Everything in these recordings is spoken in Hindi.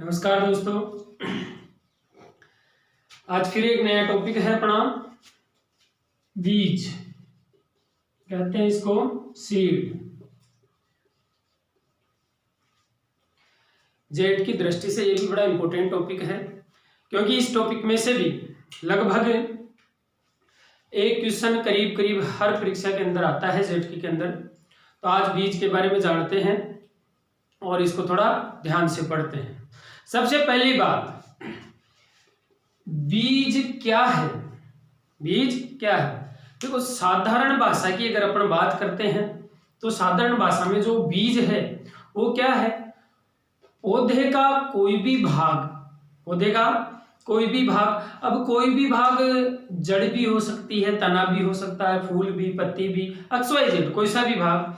नमस्कार दोस्तों, आज फिर एक नया टॉपिक है अपना बीज, कहते हैं इसको सीड। जेड की दृष्टि से ये भी बड़ा इंपॉर्टेंट टॉपिक है, क्योंकि इस टॉपिक में से भी लगभग एक क्वेश्चन करीब करीब हर परीक्षा के अंदर आता है जेड के अंदर। तो आज बीज के बारे में जानते हैं और इसको थोड़ा ध्यान से पढ़ते हैं। सबसे पहली बात, बीज क्या है? बीज क्या है? देखो, साधारण भाषा की अगर अपन बात करते हैं तो साधारण भाषा में जो बीज है वो क्या है? पौधे का कोई भी भाग, पौधे का कोई भी भाग। अब कोई भी भाग जड़ भी हो सकती है, तना भी हो सकता है, फूल भी, पत्ती भी, XYZ कोई सा भी भाग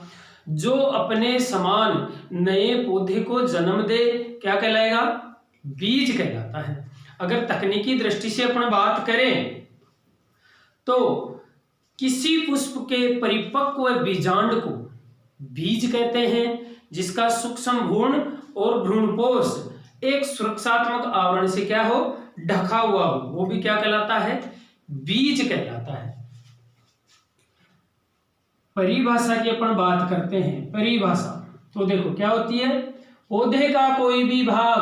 जो अपने समान नए पौधे को जन्म दे, क्या कहलाएगा? बीज कहलाता है। अगर तकनीकी दृष्टि से अपन बात करें तो किसी पुष्प के परिपक्व बीजांड को बीज कहते हैं, जिसका सूक्ष्म भ्रूण और भ्रूणपोष एक सुरक्षात्मक आवरण से क्या हो? ढका हुआ हो, वो भी क्या कहलाता है? बीज कहलाता है। परिभाषा की अपन बात करते हैं, परिभाषा तो देखो क्या होती है? पौधे का कोई भी भाग,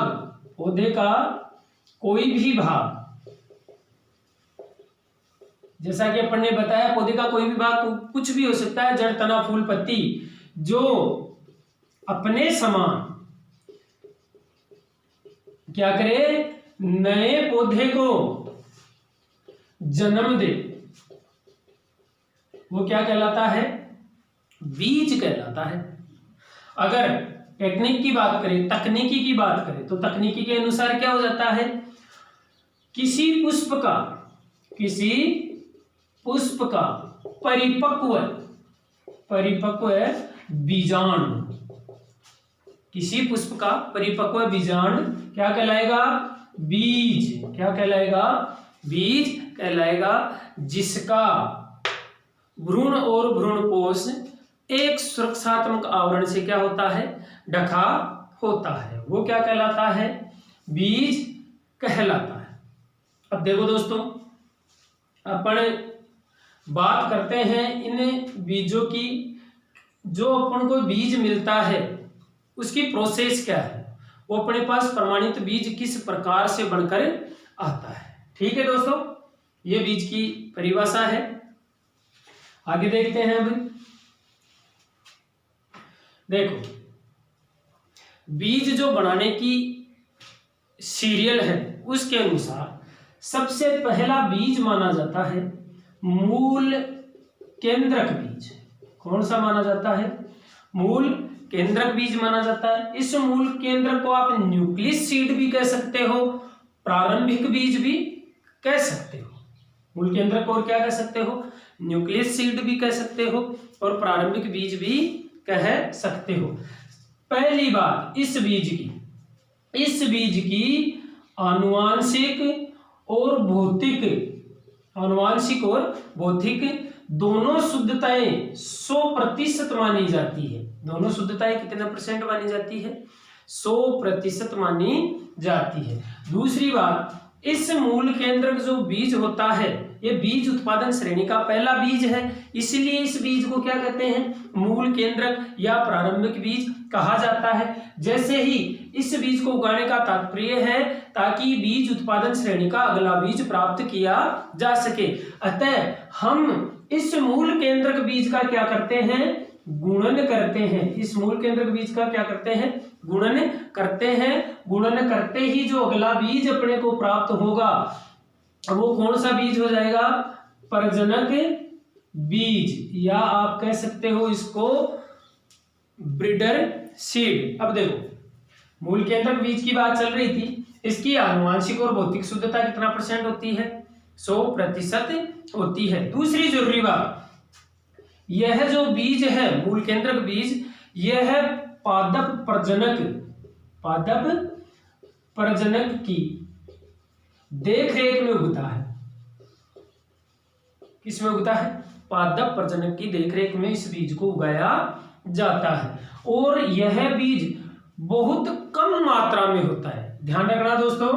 पौधे का कोई भी भाग, जैसा कि अपन ने बताया पौधे का कोई भी भाग कुछ भी हो सकता है, जड़, तना, फूल, पत्ती, जो अपने समान क्या करे? नए पौधे को जन्म दे, वो क्या कहलाता है? बीज कहलाता है। अगर टेक्निक की बात करें, तकनीकी की बात करें तो तकनीकी के अनुसार क्या हो जाता है? किसी पुष्प का परिपक्व बीजांड, किसी पुष्प का परिपक्व बीजांड क्या कहलाएगा? बीज। क्या कहलाएगा? बीज कहलाएगा, जिसका भ्रूण और भ्रूणपोष एक सुरक्षात्मक आवरण से क्या होता है? ढका होता है, वो क्या कहलाता है? बीज कहलाता है। अब देखो दोस्तों, अपन बात करते हैं इन बीजों की। जो अपन को बीज मिलता है उसकी प्रोसेस क्या है, वो अपने पास प्रमाणित बीज किस प्रकार से बनकर आता है। ठीक है दोस्तों, ये बीज की परिभाषा है। आगे देखते हैं। अब देखो, बीज जो बनाने की सीरियल है उसके अनुसार सबसे पहला बीज माना जाता है मूल केंद्रक बीज। कौन सा माना जाता है? मूल केंद्रक बीज माना जाता है। इस मूल केंद्रक को आप न्यूक्लियस सीड भी कह सकते हो, प्रारंभिक बीज भी कह सकते हो। मूल केंद्रक और क्या कह सकते हो? न्यूक्लियस सीड भी कह सकते हो और प्रारंभिक बीज भी कह सकते हो। पहली बात, इस बीज की आनुवांशिक और भौतिक दोनों शुद्धताएं 100% मानी जाती है। दोनों शुद्धताएं कितना % मानी जाती है? 100% मानी जाती है। दूसरी बात, इस मूल केंद्रक जो बीज होता है ये बीज उत्पादन श्रेणी का पहला बीज है, इसलिए इस बीज को क्या कहते हैं? मूल केंद्रक या प्रारंभिक बीज कहा जाता है। जैसे ही इस बीज को उगाने का तात्पर्य है ताकि बीज उत्पादन श्रेणी का अगला बीज प्राप्त किया जा सके। अतः हम इस मूल केंद्रक बीज का क्या करते हैं? गुणन करते हैं। इस मूल केंद्रक बीज का क्या करते हैं? गुणन करते हैं। गुणन करते ही जो अगला बीज अपने को प्राप्त होगा वो कौन सा बीज हो जाएगा? प्रजनक बीज, या आप कह सकते हो इसको ब्रीडर सीड। अब देखो, मूल केंद्रक बीज की बात चल रही थी, इसकी आनुवांशिक और भौतिक शुद्धता कितना % होती है? 100% होती है। दूसरी जरूरी बात, यह जो बीज है मूल केंद्रक बीज, यह है पादप प्रजनक की देखरेख में उगता है। किसमें उगता है? पादप प्रजनक की देखरेख में इस बीज को उगाया जाता है। और यह बीज बहुत कम मात्रा में होता है, ध्यान रखना दोस्तों,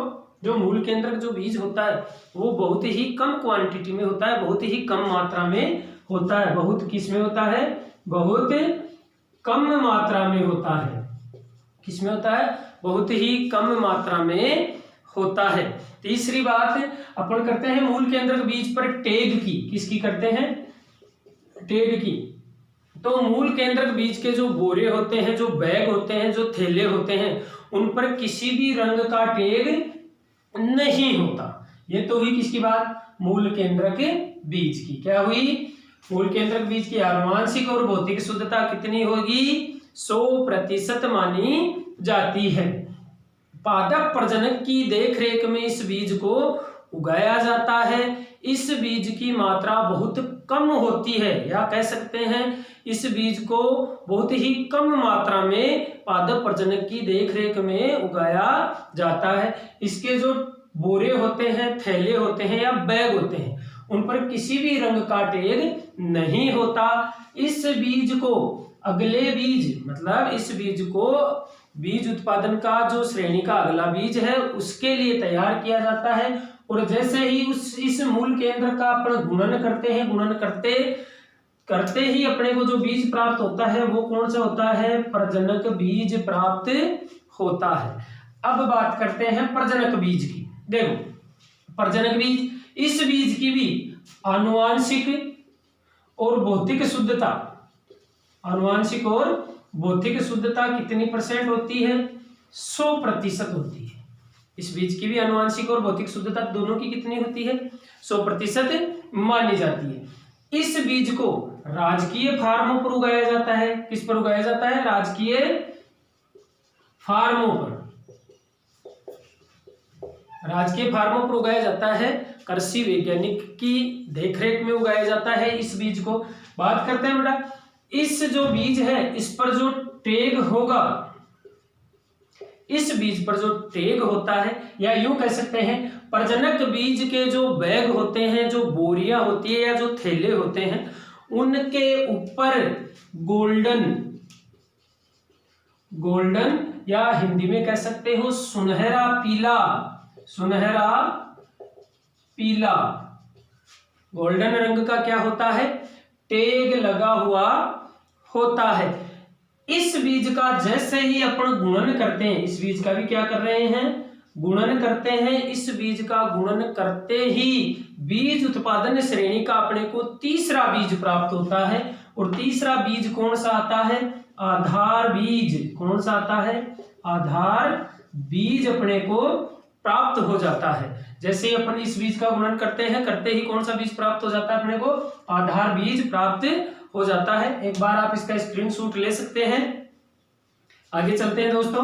जो मूल केंद्रक जो बीज होता है वो बहुत ही कम क्वांटिटी में होता है, बहुत ही कम मात्रा में होता है। बहुत किस में होता है? बहुत कम मात्रा में होता है। किस में होता है? बहुत ही कम मात्रा में होता है। तीसरी बात अपन करते हैं मूल केंद्रक बीज पर टैग की। किसकी करते हैं? टैग की। तो मूल केंद्रक बीज के जो बोरे होते हैं, जो बैग होते हैं, जो थैले होते हैं, उन पर किसी भी रंग का टैग नहीं होता। ये तो हुई किसकी बात? मूल केंद्रक बीज की। क्या हुई? मूल केंद्रक बीज की आनुवांशिक और भौतिक शुद्धता कितनी होगी? 100% मानी जाती है। पादप प्रजनक की देखरेख में इस बीज को उगाया जाता है। इस बीज की मात्रा बहुत कम होती है, या कह सकते हैं इस बीज को बहुत ही कम मात्रा में पादप प्रजनक की देखरेख में उगाया जाता है। इसके जो बोरे होते हैं, थैले होते हैं या बैग होते हैं, उन पर किसी भी रंग का टैग नहीं होता। इस बीज को अगले बीज, मतलब इस बीज को बीज उत्पादन का जो श्रेणी का अगला बीज है उसके लिए तैयार किया जाता है। और जैसे ही इस मूल केंद्र का अपन गुणन करते हैं, गुणन करते ही अपने को जो बीज प्राप्त होता है वो कौन सा होता है? प्रजनक बीज प्राप्त होता है। अब बात करते हैं प्रजनक बीज की। देखो, प्रजनक बीज, इस बीज की भी आनुवांशिक और भौतिक शुद्धता, आनुवांशिक और भौतिक शुद्धता कितनी % होती है? 100% होती है। इस बीज की भी आनुवांशिक और भौतिक शुद्धता दोनों की कितनी होती है? 100% मानी जाती है। इस बीज को राजकीय फार्मों पर उगाया जाता है। किस पर उगाया जाता है? राजकीय फार्मों पर। राजकीय फार्मों पर उगाया जाता है। कृषि वैज्ञानिक की देखरेख में उगाया जाता है इस बीज को। बात करते हैं बेटा, इस जो बीज है इस पर जो टैग होगा, इस बीज पर जो टैग होता है, या यूं कह सकते हैं प्रजनक बीज के जो बैग होते हैं, जो बोरियां होती है या जो थैले होते हैं, उनके ऊपर गोल्डन या हिंदी में कह सकते हो सुनहरा पीला गोल्डन रंग का क्या होता है? टैग लगा हुआ होता है। इस बीज का जैसे ही अपन गुणन करते हैं, इस बीज का भी क्या कर रहे हैं? गुणन करते हैं। इस बीज का गुणन करते ही बीज उत्पादन श्रेणी का अपने को तीसरा बीज प्राप्त होता है। और तीसरा बीज कौन सा आता है? आधार बीज। कौन सा आता है? आधार बीज अपने को प्राप्त हो जाता है। जैसे अपन इस बीज का गुणन करते हैं, करते ही कौन सा बीज प्राप्त हो जाता है अपने को? आधार बीज प्राप्त हो जाता है। एक बार आप इसका स्क्रीनशॉट ले सकते हैं। आगे चलते हैं दोस्तों।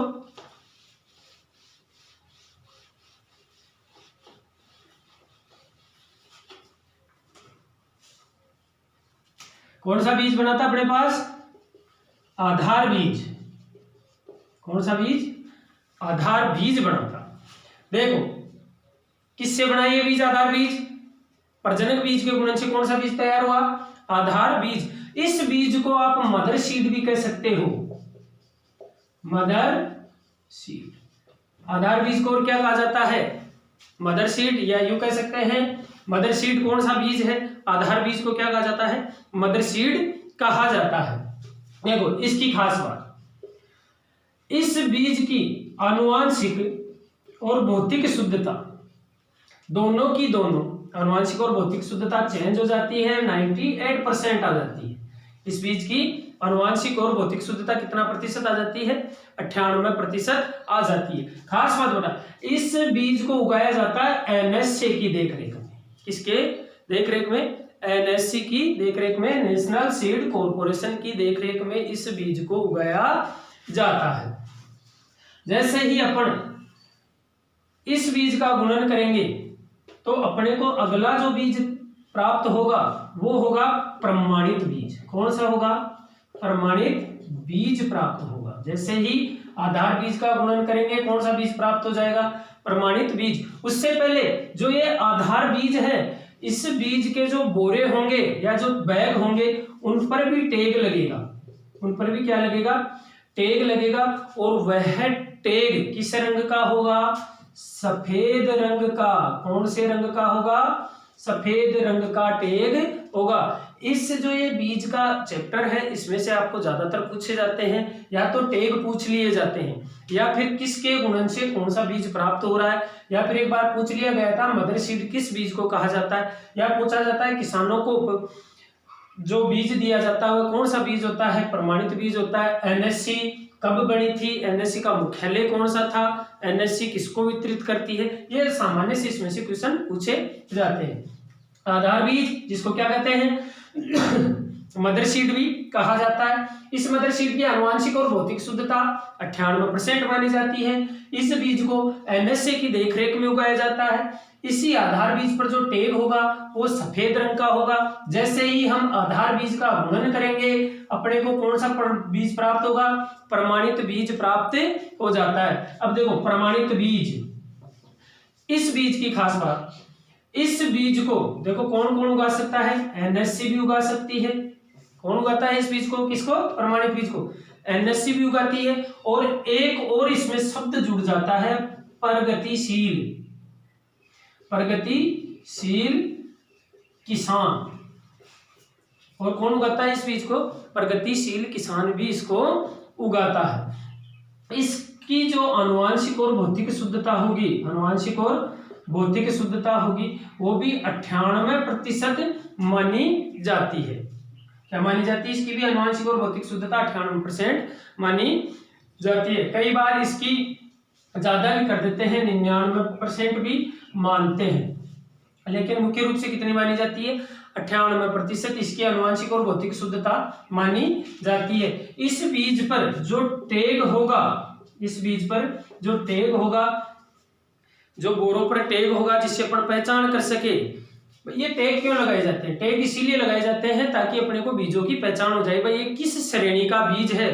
कौन सा बीज बना था अपने पास? आधार बीज। कौन सा बीज? आधार बीज बना था। देखो, किससे बना ये बीज? आधार बीज। प्रजनक बीज के गुणन से कौन सा बीज तैयार हुआ? आधार बीज। इस बीज को आप मदर सीड भी कह सकते हो, मदर सीड। आधार बीज को और क्या कहा जाता है? मदर सीड, या यूं कह सकते हैं मदर सीड कौन सा बीज है? आधार बीज को क्या कहा जाता है? मदर सीड कहा जाता है। देखो, इसकी खास बात, इस बीज की आनुवांशिक और भौतिक शुद्धता दोनों की दोनों, आनुवांशिक और भौतिक शुद्धता चेंज हो जाती है, 98% आ जाती है। इस बीज की आनुवांशिक और भौतिक शुद्धता कितना प्रतिशत आ जाती है? 98% आ जाती है। खास बात बता, इस बीज को उगाया जाता है एनएससी की देखरेख में। किसके देखरेख में? एनएससी की देखरेख में, नेशनल सीड कॉर्पोरेशन की देखरेख में इस बीज को उगाया जाता है। जैसे ही अपन इस बीज का गुणन करेंगे तो अपने को अगला जो बीज प्राप्त होगा वो होगा प्रमाणित बीज। कौन सा होगा? प्रमाणित बीज प्राप्त होगा। जैसे ही आधार बीज का गुणन करेंगे कौन सा बीज प्राप्त हो जाएगा? प्रमाणित बीज। उससे पहले जो ये आधार बीज है, इस बीज के जो बोरे होंगे या जो बैग होंगे उन पर भी टैग लगेगा। उन पर भी क्या लगेगा? टैग लगेगा। और वह टेग किस रंग का होगा? सफेद रंग का। कौन से रंग का होगा? सफेद रंग का टेग होगा। इस जो ये बीज का चैप्टर है इसमें से आपको ज्यादातर पूछे जाते हैं, या तो टेग पूछ लिए जाते हैं, या फिर किसके गुणन से कौन सा बीज प्राप्त हो रहा है, या फिर एक बार पूछ लिया गया था मदर सीड किस बीज को कहा जाता है, या पूछा जाता है किसानों को जो बीज दिया जाता है वो कौन सा बीज होता है? प्रमाणित बीज होता है। एनएससी कब बनी थी? एनएससी का मुख्यालय कौन सा था? एनएससी किसको वितरित करती है? ये सामान्य से इसमें से क्वेश्चन पूछे जाते हैं। आधार बीज जिसको क्या कहते हैं? मदर सीड भी कहा जाता है। इस मदर सीड की आनुवांशिक और भौतिक शुद्धता 98% मानी जाती है। इस बीज को एनएसए की देखरेख में उगाया जाता है। इसी आधार बीज पर जो टेग होगा वो सफेद रंग का होगा। जैसे ही हम आधार बीज का गुणन करेंगे अपने को कौन सा बीज प्राप्त होगा? प्रमाणित बीज प्राप्त हो जाता है। अब देखो प्रमाणित बीज, इस बीज की खास बात, इस बीज को देखो कौन कौन उगा सकता है? एनएससी भी उगा सकती है। कौन उगाता है इस बीज को? किसको? प्रमाणित बीज को। एनएससी भी उगाती है। और एक और इसमें शब्द जुड़ जाता है प्रगतिशील। प्रगतिशील किसान। और कौन उगाता है इस बीज को? प्रगतिशील किसान भी इसको उगाता है। इसकी जो आनुवांशिक और भौतिक शुद्धता होगी, आनुवांशिक और भौतिक शुद्धता होगी, वो भी 98% मानी जाती है। क्या मानी जाती है? इसकी भी आनुवांशिक और भौतिक शुद्धता 98% मानी जाती है। कई बार इसकी ज्यादा भी कर देते हैं, 99% भी मानते हैं, लेकिन मुख्य रूप से कितनी मानी जाती है? 98% इसकी आनुवांशिक और भौतिक शुद्धता मानी जाती है। इस बीज पर जो टेग होगा, इस बीज पर जो टेग होगा, जो बोरों पर टेग होगा जिससे अपन पहचान कर सके। ये टेग क्यों लगाए जाते हैं? टेग इसीलिए लगाए जाते हैं ताकि अपने को बीजों की पहचान हो जाए, भाई ये किस श्रेणी का बीज है,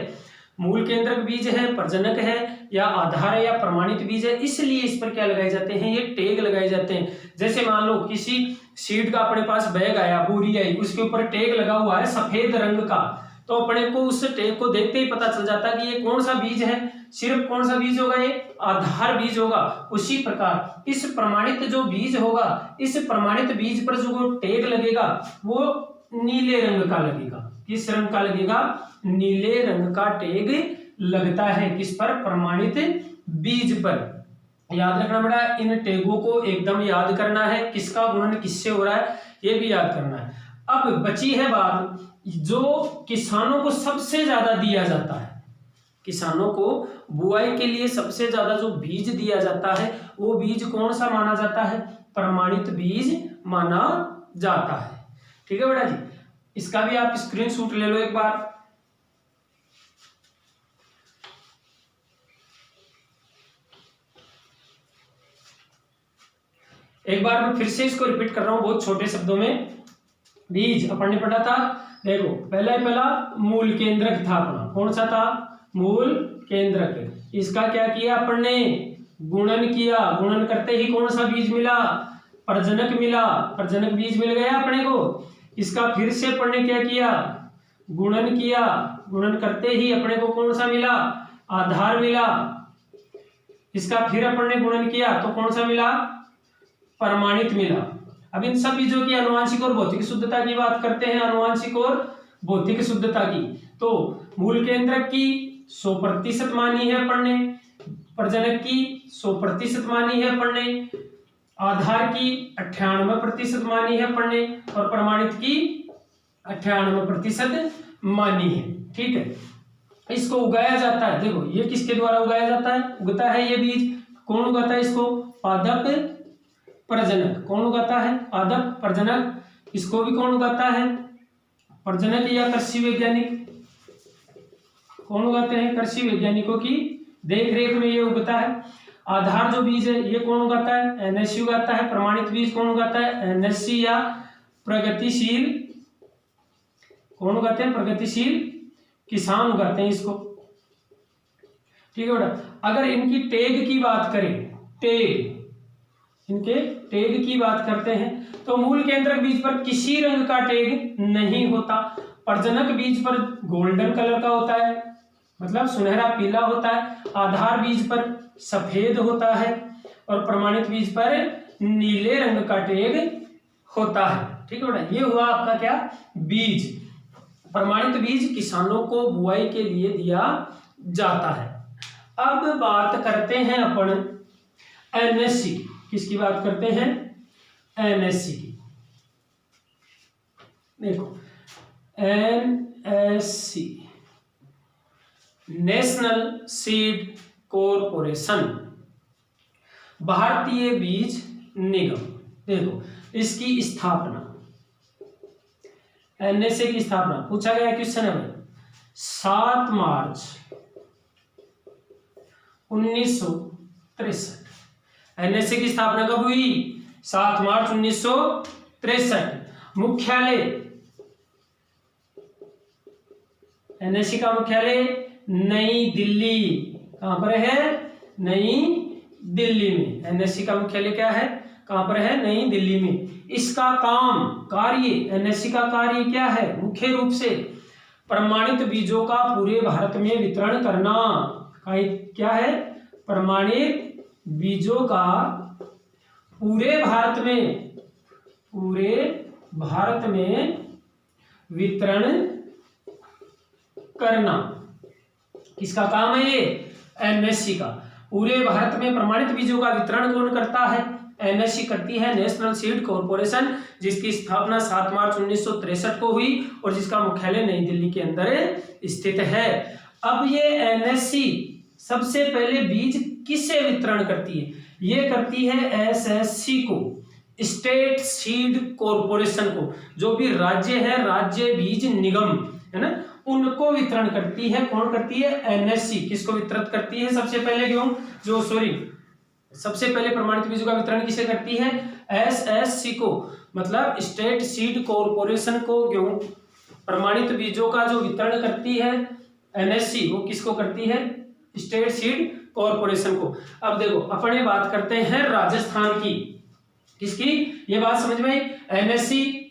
मूल केंद्रक बीज है, प्रजनक है, या आधार है, या प्रमाणित बीज है। इसलिए इस पर क्या लगाए जाते हैं? ये टेग लगाए जाते हैं। जैसे मान लो किसी सीड का अपने पास बैग आया, बोरी आई, उसके ऊपर टेग लगा हुआ है सफेद रंग का, तो अपने को उस टेग को देखते ही पता चल जाता है कि ये कौन सा बीज है। सिर्फ कौन सा बीज होगा? ये आधार बीज होगा। उसी प्रकार इस प्रमाणित जो बीज होगा, इस प्रमाणित बीज पर जो टेग लगेगा वो नीले रंग का लगेगा। किस रंग का लगेगा? नीले रंग का टेग लगता है। किस पर? प्रमाणित बीज पर। याद रखना बेटा, इन टेगों को एकदम याद करना है, किसका गुणन किससे हो रहा है ये भी याद करना है। अब बची है बात जो किसानों को सबसे ज्यादा दिया जाता है। किसानों को बुआई के लिए सबसे ज्यादा जो बीज दिया जाता है वो बीज कौन सा माना जाता है? प्रमाणित बीज माना जाता है। ठीक है बेटा जी, इसका भी आप स्क्रीनशॉट ले लो एक बार। एक बार मैं फिर से इसको रिपीट कर रहा हूं बहुत छोटे शब्दों में। बीज अपन ने पढ़ा था, देखो पहला मूल केंद्रक था अपना। कौन सा था? मूल केंद्रक। इसका क्या किया अपन ने? गुणन किया। गुणन करते ही कौन सा बीज मिला? प्रजनक मिला। प्रजनक बीज मिल गया अपने को। इसका फिर से अपन ने क्या किया? गुणन किया। गुणन करते ही अपने को कौन सा मिला? आधार मिला। इसका फिर अपन ने गुणन किया तो कौन सा मिला? प्रमाणित मिला। अब इन सब बीजों की आनुवांशिक और भौतिक शुद्धता की बात करते हैं। आनुवांशिक और भौतिक शुद्धता की तो मूल केंद्रक की 100% मानी है अपन ने, प्रजनक की 100% मानी है अपन ने, आधार की 98% मानी है अपन ने, और प्रमाणित की 98% मानी है। ठीक है, इसको उगाया जाता है। देखो ये किसके द्वारा उगाया जाता है? उगता है ये बीज। कौन उगाता है इसको? पादप प्रजनक। कौन उगाता है? पादप प्रजनक। इसको भी कौन उगाता है? प्रजनक या कृषि वैज्ञानिक। कौन उगाते हैं? कृषि वैज्ञानिकों की देखरेख में ये उगता है। आधार जो बीज है ये कौन उगाता है? एनएससी उगाता है। प्रमाणित बीज कौन उगाता है? एनएससी या प्रगतिशील। कौन उगाते हैं? प्रगतिशील किसान उगाते हैं इसको। ठीक है बेटा, अगर इनकी टेग की बात करें, टेग, इनके टेग की बात करते हैं तो मूल केंद्रक बीज पर किसी रंग का टेग नहीं होता। प्रजनक बीज पर गोल्डन कलर का होता है। मतलब सुनहरा पीला होता है, आधार बीज पर सफेद होता है और प्रमाणित बीज पर नीले रंग का टैग होता है। ठीक है बेटा, ये हुआ आपका क्या, बीज। प्रमाणित बीज किसानों को बुआई के लिए दिया जाता है। अब बात करते हैं अपन एनएससी, किसकी बात करते हैं, एनएससी की। देखो एनएससी नेशनल सीड कॉरपोरेशन, भारतीय बीज निगम। देखो इसकी स्थापना, एनएसए की स्थापना पूछा गया क्वेश्चन है भाई, 7 मार्च 1963। एनएसए की स्थापना कब हुई, 7 मार्च 1963। मुख्यालय, एनएसए का मुख्यालय नई दिल्ली, कहां पर है, नई दिल्ली में। एनएससी का मुख्यालय क्या है, कहां पर है, नई दिल्ली में। इसका काम, कार्य, एनएससी का कार्य क्या है, मुख्य रूप से प्रमाणित बीजों का पूरे भारत में वितरण करना। क्या है, प्रमाणित बीजों का पूरे भारत में वितरण करना। किसका काम है ये, एनएससी का। पूरे भारत में प्रमाणित बीजों का वितरण कौन करता है, एनएससी करती है, नेशनल सीड कॉरपोरेशन, जिसकी स्थापना 7 मार्च 1963 को हुई और जिसका मुख्यालय नई दिल्ली के अंदर स्थित है। अब ये एनएससी सबसे पहले बीज किसे वितरण करती है, ये करती है एसएससी को, स्टेट सीड कॉरपोरेशन को, जो भी राज्य है, राज्य बीज निगम है ना, उनको वितरण करती है। कौन करती है, एनएससी। किसको वितरित करती है, सबसे पहले सबसे पहले प्रमाणित बीजों का वितरण किसे करती है, एसएससी को, मतलब स्टेट सीड कॉरपोरेशन को। क्यों, प्रमाणित बीजों का जो वितरण करती है एनएससी, वो किसको करती है, स्टेट सीड कॉरपोरेशन को। अब देखो अपने बात करते हैं राजस्थान की, किसकी, ये बात समझ में आई। एनएससी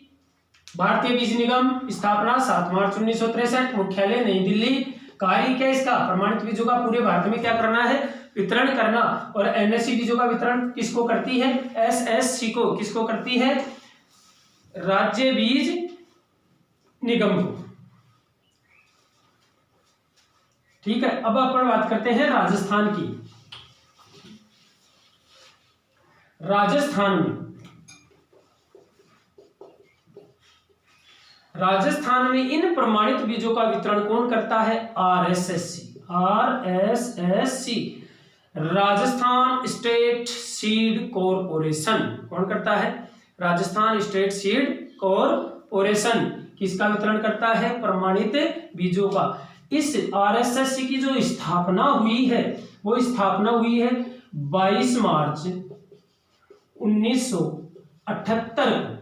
भारतीय बीज निगम, स्थापना 7 मार्च 1963, मुख्यालय नई दिल्ली। कार्य क्या इसका, प्रमाणित बीजों का पूरे भारत में क्या करना है, वितरण करना। और एनएससी बीजों का वितरण किसको करती है, एसएससी को। किसको करती है, राज्य बीज निगम को। ठीक है, अब अपन बात करते हैं राजस्थान की। राजस्थान में इन प्रमाणित बीजों का वितरण कौन करता है, आरएसएससी। राजस्थान स्टेट सीड कॉरपोरेशन कौन करता है, राजस्थान स्टेट सीड कॉरपोरेशन। किसका वितरण करता है, प्रमाणित बीजों का। इस आरएसएससी की जो स्थापना हुई है, वो स्थापना हुई है 22 मार्च 1978 को।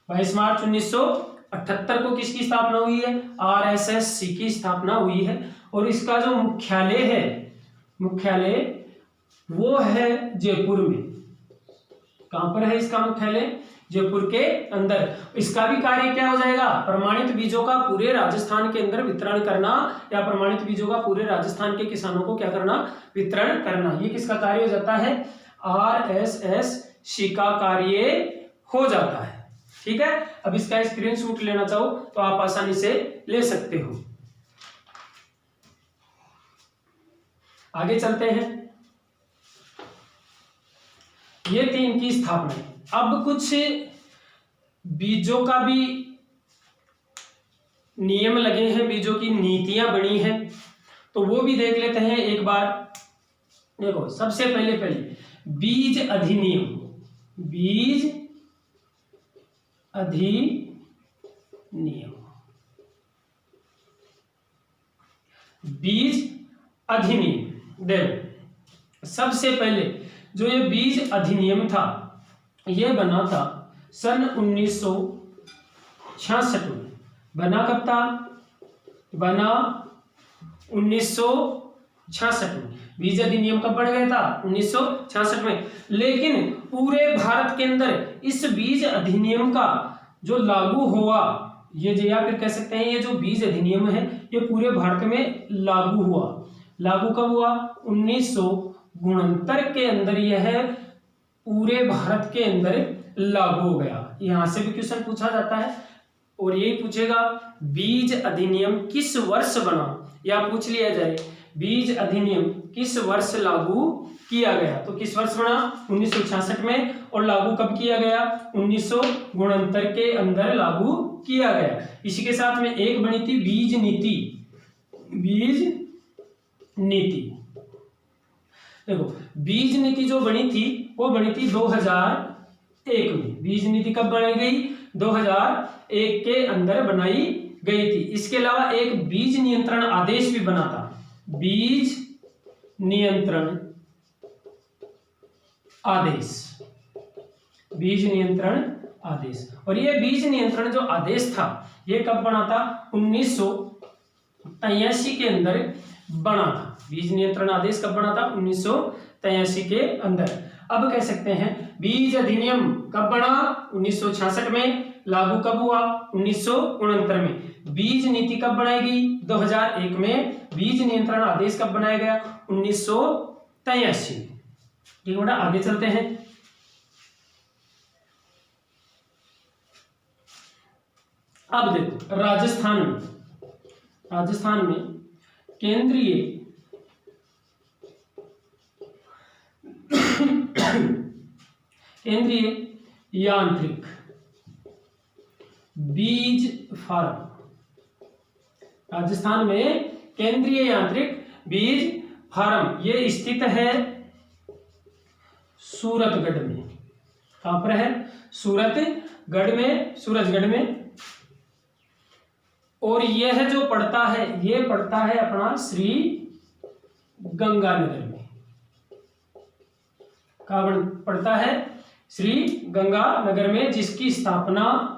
22 मार्च 1978 को किसकी स्थापना हुई है, आरएसएससी की स्थापना हुई है। और इसका जो मुख्यालय वो है जयपुर में। कहां पर है इसका मुख्यालय, जयपुर के अंदर। इसका भी कार्य क्या हो जाएगा, प्रमाणित बीजों का पूरे राजस्थान के अंदर वितरण करना, या प्रमाणित बीजों का पूरे राजस्थान के किसानों को क्या करना, वितरण करना। ये किसका कार्य हो जाता है, आरएसएससी का कार्य हो जाता है। ठीक है, अब इसका स्क्रीनशॉट लेना चाहो तो आप आसानी से ले सकते हो। आगे चलते हैं, ये 3 की स्थापना है। अब कुछ बीजों का भी नियम लगे हैं, बीजों की नीतियां बनी हैं, तो वो भी देख लेते हैं एक बार। देखो सबसे पहले बीज अधिनियम, देखो सबसे पहले जो ये बीज अधिनियम था, ये बना था सन 1966 में। बना कब था, बना 1966 में। बीज अधिनियम कब बन गया था, 1966 में। लेकिन पूरे भारत के अंदर इस बीज अधिनियम का जो लागू हुआ, ये जो, या फिर कह सकते हैं ये जो बीज अधिनियम है ये पूरे भारत में लागू हुआ। लागू कब हुआ? 1969 के अंदर यह पूरे भारत के अंदर लागू हो गया। यहां से भी क्वेश्चन पूछा जाता है और यही पूछेगा बीज अधिनियम किस वर्ष बना, या पूछ लिया जाए बीज अधिनियम किस वर्ष लागू किया गया, तो किस वर्ष बना? 1966 में। और लागू कब किया गया? 1969 के अंदर लागू किया गया। इसी के साथ में एक बनी थी बीज नीति। बीज नीति, देखो बीज नीति जो बनी थी वो बनी थी 2001 में। बीज नीति कब बनाई गई? 2001 के अंदर बनाई गई थी। इसके अलावा एक बीज नियंत्रण आदेश भी बना था। बीज नियंत्रण आदेश, बीज नियंत्रण आदेश। और ये बीज नियंत्रण जो आदेश था ये कब बना था? 1983 के अंदर बना था। बीज नियंत्रण आदेश कब बना था? 1983 के अंदर। अब कह सकते हैं बीज अधिनियम कब बना? 1966 में। लागू कब हुआ? 1969 में। बीज नीति कब बनाई गई? 2001 में। बीज नियंत्रण आदेश कब बनाया गया? 1983 में। ठीक है बेटा, आगे चलते हैं। अब देखो राजस्थान में केंद्रीय यांत्रिक बीज फार्म, राजस्थान में केंद्रीय यांत्रिक बीज फार्म ये स्थित है सूरतगढ़ में। कहां पर है? सूरतगढ़ में। और यह जो पड़ता है ये पड़ता है अपना श्री गंगानगर में। कहां पड़ता है? श्री गंगानगर में, जिसकी स्थापना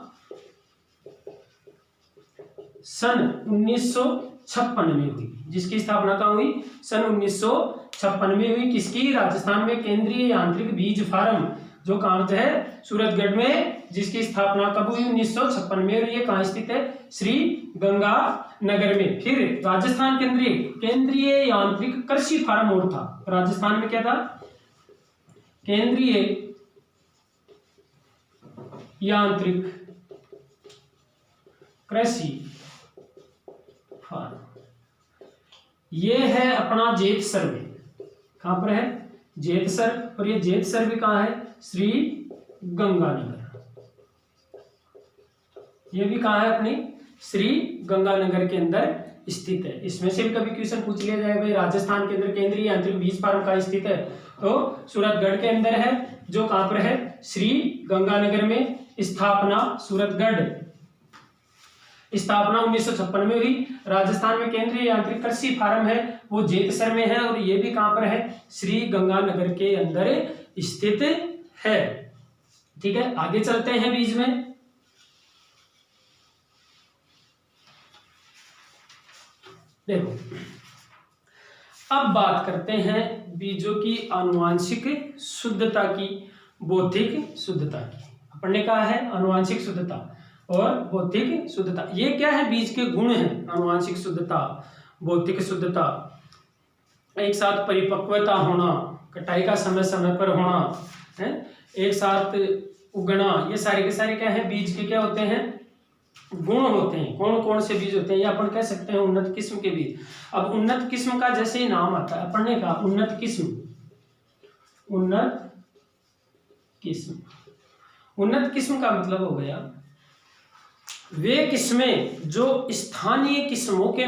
सन 1956 में हुई। जिसकी स्थापना कहाँ हुई? सन 1956 में हुई। किसकी? राजस्थान में केंद्रीय यांत्रिक बीज फार्म जो कहाँ है? सूरतगढ़ में, जिसकी स्थापना कब हुई? 1956 में। और ये कहाँ स्थित है? श्री गंगानगर में। फिर राजस्थान केंद्रीय यांत्रिक कृषि फार्म और था। राजस्थान में क्या था? केंद्रीय यांत्रिक कृषि फार्म, ये है अपना जेतसर में। कहां पर है? जेतसर। और ये जेतसर भी कहां है? श्री गंगानगर। ये भी कहां है? अपनी श्री गंगानगर के अंदर स्थित है। इसमें से भी कभी क्वेश्चन पूछ लिया जाए भाई राजस्थान के अंदर केंद्रीय यांत्रिक बीज फार्म कहां स्थित है, तो सूरतगढ़ के अंदर है। जो कहां पर है? श्री गंगानगर में। स्थापना सूरतगढ़, स्थापना 1956 में हुई। राजस्थान में केंद्रीय यांत्रिक कृषि फार्म है वो जेतसर में है। और ये भी कहां पर है? श्री गंगानगर के अंदर स्थित है। ठीक है, आगे चलते हैं बीज में। देखो अब बात करते हैं बीजों की आनुवांशिक शुद्धता की, बौद्धिक शुद्धता की। अपन ने कहा है आनुवांशिक शुद्धता और बौद्धिक शुद्धता। ये क्या है? बीज के गुण हैं। आनुवांशिक शुद्धता, बौद्धिक शुद्धता, एक साथ परिपक्वता होना, कटाई का समय समय पर होना है, एक साथ उगना, ये सारे के सारे क्या है? बीज के क्या होते हैं? गुण होते हैं। कौन कौन से बीज होते हैं? या अपन कह सकते हैं उन्नत किस्म के बीज। अब उन्नत किस्म का जैसे ही नाम आता है, अपन ने कहा उन्नत किस्म। उन्नत किस्म का मतलब हो गया वे किस्में जो स्थानीय किस्मों के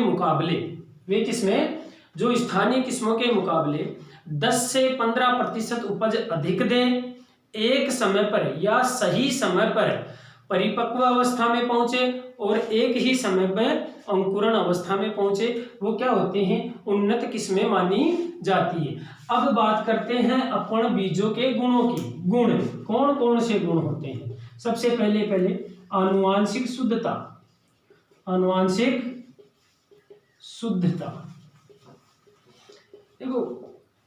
मुकाबले 10 से 15% उपज अधिक दें, एक समय पर या सही समय पर परिपक्व अवस्था में पहुंचे और एक ही समय में अंकुरण अवस्था में पहुंचे, वो क्या होते हैं? उन्नत किस्में मानी जाती है। अब बात करते हैं अपन बीजों के गुणों की। गुण कौन कौन से गुण होते हैं? सबसे पहले आनुवांशिक शुद्धता। देखो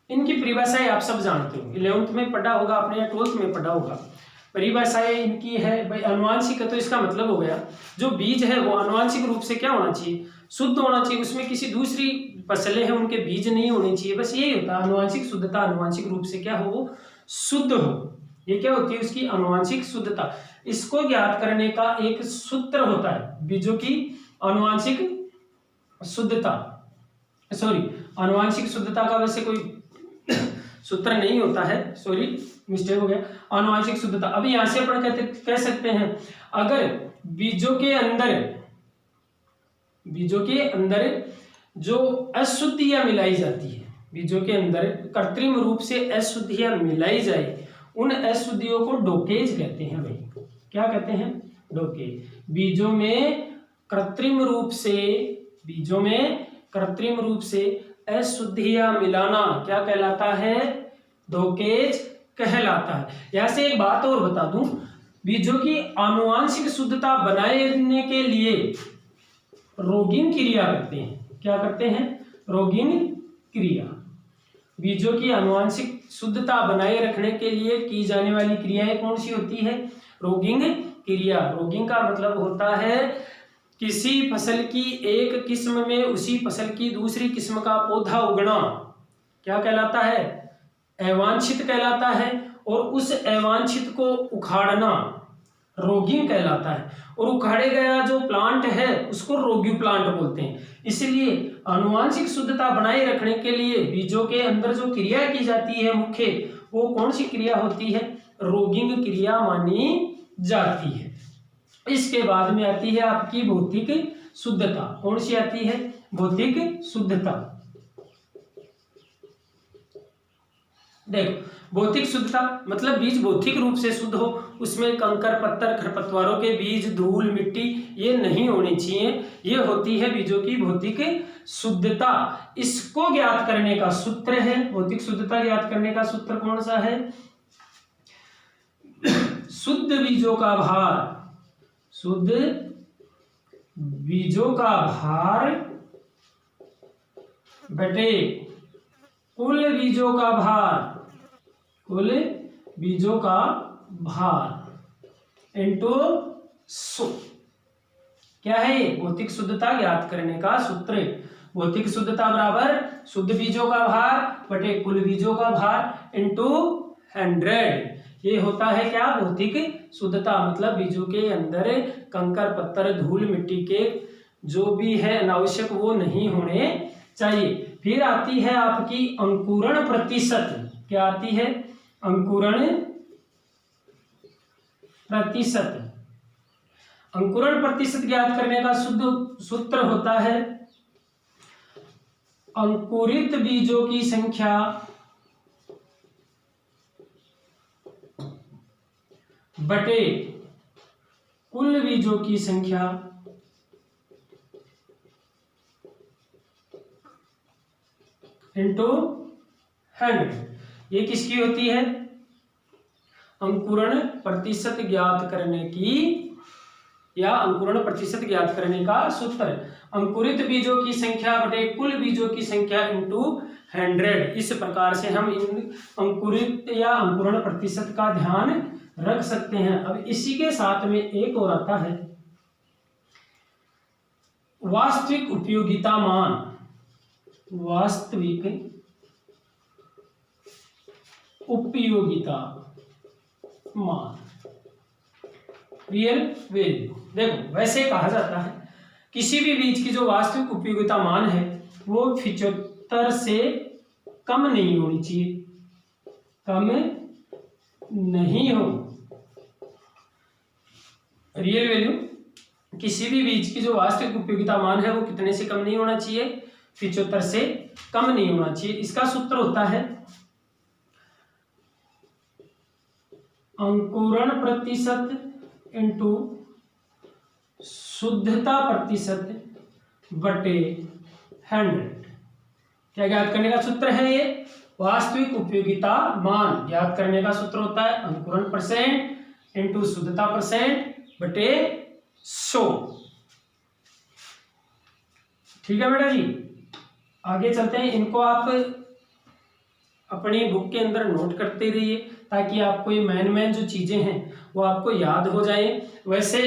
इनकी परिभाषा आप सब जानते हो, 11th में पढ़ा होगा आपने या 12th में पढ़ा होगा। परिभाषाएं इनकी है भाई। आनुवांशिक है तो इसका मतलब हो गया जो बीज है वो आनुवांशिक रूप से क्या होना चाहिए, शुद्ध होना चाहिए, उसमें किसी दूसरी फसलें हैं उनके बीज नहीं होने चाहिए, बस यही होता है आनुवांशिक शुद्धता। आनुवांशिक रूप से क्या हो, वो शुद्ध हो, ये क्या होती है उसकी आनुवांशिक शुद्धता। इसको ज्ञात करने का एक सूत्र होता है बीजों की आनुवांशिक शुद्धता, सॉरी आनुवांशिक शुद्धता का वैसे कोई सूत्र नहीं होता है, सॉरी मिस्टेक हो गया, आनुवांशिक शुद्धता। अभी यहां से अपन कह सकते हैं अगर बीजों के अंदर जो अशुद्धियां मिलाई जाती है, बीजों के अंदर कृत्रिम रूप से अशुद्धियां मिलाई जाए, उन अशुद्धियों को डोकेज कहते हैं भाई। क्या कहते हैं, डोकेज। बीजों में कृत्रिम रूप से अशुद्धियां मिलाना क्या कहलाता है, डोकेज कहलाता है। यहां से एक बात और बता दूं, बीजों की आनुवांशिक शुद्धता बनाए रखने के लिए रोगिंग क्रिया करते हैं। क्या करते हैं, रोगिंग क्रिया। बीजों की आनुवांशिक शुद्धता बनाए रखने के लिए की जाने वाली क्रियाएं कौन सी होती है, रोगिंग क्रिया। रोगिंग का मतलब होता है किसी फसल की एक किस्म में उसी फसल की दूसरी किस्म का पौधा उगना, क्या कहलाता है, अवांछित कहलाता है, और उस अवांछित को उखाड़ना रोगिंग कहलाता है, और उखाड़े गया जो प्लांट है उसको रोगी प्लांट बोलते हैं। इसलिए आनुवांशिक शुद्धता बनाए रखने के लिए बीजों के अंदर जो क्रिया की जाती है मुख्य, वो कौन सी क्रिया होती है, रोगिंग क्रिया मानी जाती है। इसके बाद में आती है आपकी भौतिक शुद्धता। कौन सी आती है, भौतिक शुद्धता। देखो भौतिक शुद्धता मतलब बीज भौतिक रूप से शुद्ध हो, उसमें कंकर पत्थर खरपतवारों के बीज, धूल, मिट्टी ये नहीं होनी चाहिए, ये होती है बीजों की भौतिक शुद्धता। इसको ज्ञात करने का सूत्र है, भौतिक शुद्धता ज्ञात करने का सूत्र कौन सा है, शुद्ध बीजों का भार, शुद्ध बीजों का भार बटे कुल बीजों का भार, कुल बीजों का भार इंटू 100। क्या है ये, भौतिक शुद्धता ज्ञात करने का सूत्र। भौतिक शुद्धता बराबर शुद्ध बीजों का भार बटे कुल बीजों का भार इंटू 100। ये होता है क्या, भौतिक शुद्धता। मतलब बीजों के अंदर कंकर पत्थर धूल मिट्टी के जो भी है अनावश्यक वो नहीं होने चाहिए। फिर आती है आपकी अंकुरण प्रतिशत। क्या आती है, अंकुरण प्रतिशत। अंकुरण प्रतिशत ज्ञात करने का शुद्ध सूत्र होता है अंकुरित बीजों की संख्या बटे कुल बीजों की संख्या इंटू 100। ये किसकी होती है, अंकुरण प्रतिशत ज्ञात करने की, या अंकुरण प्रतिशत ज्ञात करने का सूत्र। अंकुरित बीजों की संख्या बटे कुल बीजों की संख्या इंटू 100। इस प्रकार से हम इन अंकुरित या अंकुरण प्रतिशत का ध्यान रख सकते हैं। अब इसी के साथ में एक और आता है वास्तविक उपयोगिता मान। वास्तविक उपयोगिता मान, रियल वैल्यू। देखो वैसे कहा जाता है किसी भी बीज की जो वास्तविक उपयोगिता मान है वो 75 से कम नहीं होनी चाहिए, कम नहीं हो। रियल वैल्यू, किसी भी बीज की जो वास्तविक उपयोगिता मान है वो कितने से कम नहीं होना चाहिए, 75 से कम नहीं होना चाहिए। इसका सूत्र होता है अंकुरण प्रतिशत इंटू शुद्धता प्रतिशत बटे 100। क्या ज्ञात करने का सूत्र है, ये वास्तविक उपयोगिता मान ज्ञात करने का सूत्र होता है अंकुरण परसेंट इंटू शुद्धता परसेंट बटे 100। ठीक है बेटा जी, आगे चलते हैं। इनको आप अपनी बुक के अंदर नोट करते रहिए ताकि आपको ये मेन जो चीजें हैं वो आपको याद हो जाए। वैसे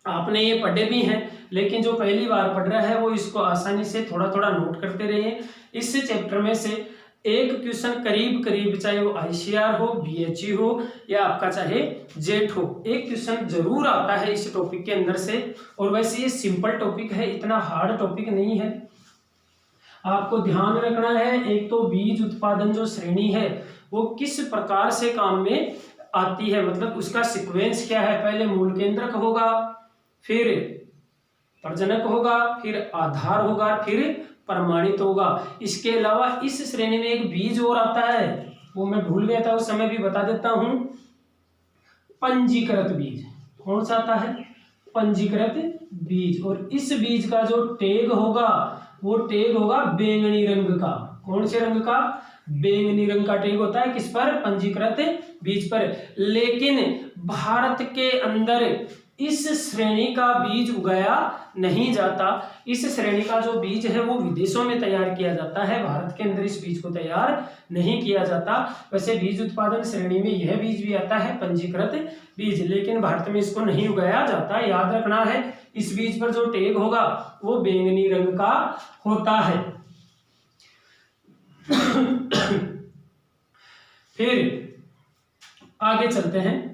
आपने ये पढ़े भी हैं, लेकिन जो पहली बार पढ़ रहा है वो इसको आसानी से थोड़ा थोड़ा नोट करते रहिए। इस चैप्टर में से एक क्वेश्चन करीब करीब, चाहे वो ICR हो, BHE हो या आपका चाहे जेट हो, एक क्वेश्चन जरूर आता है इस टॉपिक के अंदर से। और वैसे ये सिंपल टॉपिक है, इतना हार्ड टॉपिक नहीं है। आपको ध्यान रखना है, एक तो बीज उत्पादन जो श्रेणी है वो किस प्रकार से काम में आती है, मतलब उसका सीक्वेंस क्या है। पहले मूल केंद्रक होगा, फिर प्रजनक होगा, फिर आधार होगा, फिर प्रमाणित होगा। इसके अलावा इस श्रेणी में एक बीज और आता है, वो मैं भूल गया था उस समय, भी बता देता हूं। पंजीकृत बीज। कौन सा आता है? पंजीकृत बीज। और इस बीज का जो टैग होगा वो टैग होगा बैंगनी रंग का। कौन से रंग का? बैंगनी रंग का टैग होता है किस पर? पंजीकृत बीज पर। लेकिन भारत के अंदर इस श्रेणी का बीज उगाया नहीं जाता। इस श्रेणी का जो बीज है वो विदेशों में तैयार किया जाता है, भारत के अंदर इस बीज को तैयार नहीं किया जाता। वैसे बीज उत्पादन श्रेणी में यह बीज भी आता है, पंजीकृत बीज, लेकिन भारत में इसको नहीं उगाया जाता। याद रखना है, इस बीज पर जो टैग होगा वो बैंगनी रंग का होता है। फिर आगे चलते हैं।